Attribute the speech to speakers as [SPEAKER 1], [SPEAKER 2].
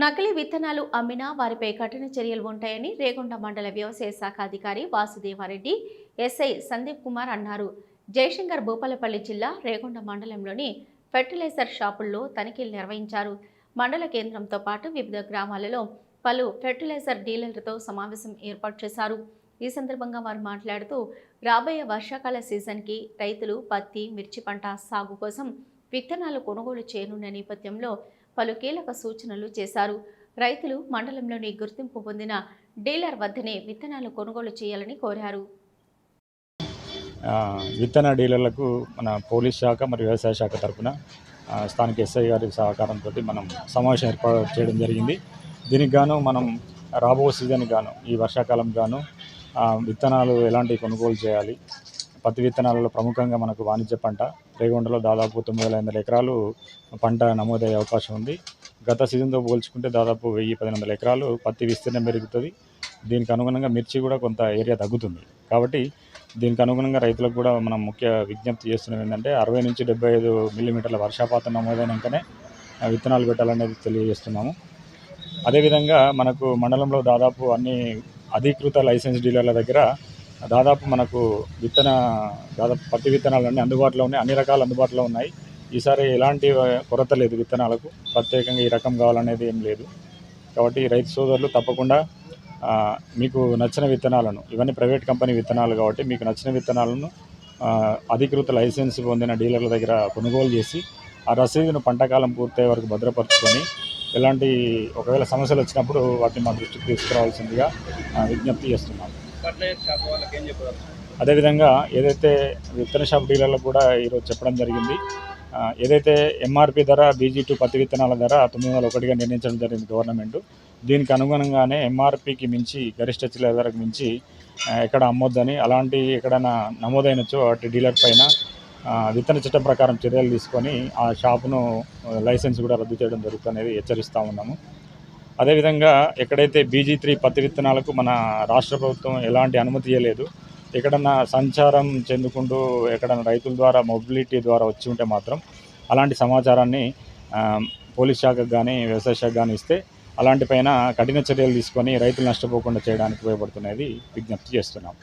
[SPEAKER 1] నకిలీ విత్తనాలు అమ్మినా వారిపై కఠిన చర్యలు ఉంటాయని రేగొండ మండల వ్యవసాయ శాఖ అధికారి వాసుదేవారెడ్డి ఎస్ఐ సందీప్ కుమార్ అన్నారు. జయశంకర్ భూపాలపల్లి జిల్లా రేగొండ మండలంలోని ఫెర్టిలైజర్ షాపుల్లో తనిఖీలు నిర్వహించారు. మండల కేంద్రంతో పాటు వివిధ గ్రామాలలో పలు ఫెర్టిలైజర్ డీలర్లతో సమావేశం ఏర్పాటు చేశారు. ఈ సందర్భంగా వారు మాట్లాడుతూ రాబోయే వర్షాకాల సీజన్కి రైతులు పత్తి, మిర్చి పంట సాగు కోసం విత్తనాలు కొనుగోలు చేయనున్న నేపథ్యంలో పలు కీలక సూచనలు చేశారు. రైతులు మండలంలోని గుర్తింపు పొందిన డీలర్ వద్దనే విత్తనాలు కొనుగోలు చేయాలని కోరారు.
[SPEAKER 2] విత్తన డీలర్లకు మన పోలీస్ శాఖ మరియు వ్యవసాయ శాఖ తరఫున స్థానిక ఎస్ఐ గారి సహకారంతో మనం సమావేశం ఏర్పాటు చేయడం జరిగింది. దీనికి గాను మనం రాబో సీజన్కి గాను ఈ వర్షాకాలం గాను విత్తనాలు ఎలాంటి కొనుగోలు చేయాలి. పత్తి విత్తనాలలో ప్రముఖంగా మనకు వాణిజ్య పంట రేగొండలో దాదాపు 9,500 ఎకరాలు పంట నమోదయ్యే అవకాశం ఉంది. గత సీజన్తో పోల్చుకుంటే దాదాపు 1,000-1,100 ఎకరాలు పత్తి విస్తీర్ణం పెరుగుతుంది. దీనికి అనుగుణంగా మిర్చి కూడా కొంత ఏరియా తగ్గుతుంది. కాబట్టి దీనికి అనుగుణంగా రైతులకు కూడా మనం ముఖ్య విజ్ఞప్తి చేస్తున్నాం ఏంటంటే 60 నుంచి 75 మిల్లీమీటర్ల వర్షపాతం నమోదైనాకనే విత్తనాలు పెట్టాలనేది తెలియజేస్తున్నాము. అదేవిధంగా మనకు మండలంలో దాదాపు అన్ని అధీకృత లైసెన్స్ డీలర్ల దగ్గర దాదాపు మనకు పత్తి విత్తనాలన్నీ అందుబాటులో ఉన్నాయి. అన్ని రకాలు అందుబాటులో ఉన్నాయి. ఈసారి ఎలాంటి కొరత లేదు. విత్తనాలకు ప్రత్యేకంగా ఈ రకం కావాలనేది ఏం లేదు. కాబట్టి రైతు సోదరులు తప్పకుండా మీకు నచ్చిన విత్తనాలను, ఇవన్నీ ప్రైవేట్ కంపెనీ విత్తనాలు కాబట్టి మీకు నచ్చిన విత్తనాలను అధీకృత లైసెన్స్ పొందిన డీలర్ల దగ్గర కొనుగోలు చేసి ఆ రసీదును పంటకాలం పూర్తయ్యే వరకు భద్రపరుచుకొని ఎలాంటి ఒకవేళ సమస్యలు వచ్చినప్పుడు వాటిని మా దృష్టికి తీసుకురావాల్సిందిగా విజ్ఞప్తి చేస్తున్నాము. అదేవిధంగా ఏదైతే విత్తన షాప్ డీలర్లకు కూడా ఈరోజు చెప్పడం జరిగింది. ఏదైతే ఎంఆర్పి ధర BG2 పత్తి విత్తనాల ధర 901గా నిర్ణయించడం జరిగింది గవర్నమెంట్. దీనికి అనుగుణంగానే ఎంఆర్పికి మించి గరిష్ట చిల్లర ధరకు మించి ఎక్కడ అమ్మొద్దని, అలాంటి ఎక్కడైనా నమోదైనచో వాటి డీలర్ పైన విత్తన చట్టం ప్రకారం చర్యలు తీసుకొని ఆ షాపును లైసెన్స్ కూడా రద్దు చేయడం జరుగుతుందనేది హెచ్చరిస్తూ ఉన్నాము. అదేవిధంగా ఎక్కడైతే BG3 పత్తి విత్తనాలకు మన రాష్ట్ర ప్రభుత్వం ఎలాంటి అనుమతి ఇవ్వలేదు, ఎక్కడన్నా సంచారం చెందుకుంటూ ఎక్కడన్నా రైతుల ద్వారా మొబిలిటీ ద్వారా వచ్చి ఉంటే మాత్రం అలాంటి సమాచారాన్ని పోలీస్ శాఖకు కానీ వ్యవసాయ శాఖకు కానీ ఇస్తే అలాంటి పైన కఠిన చర్యలు తీసుకొని రైతులు నష్టపోకుండా చేయడానికి ఉపయోగపడుతున్నది విజ్ఞప్తి చేస్తున్నాం.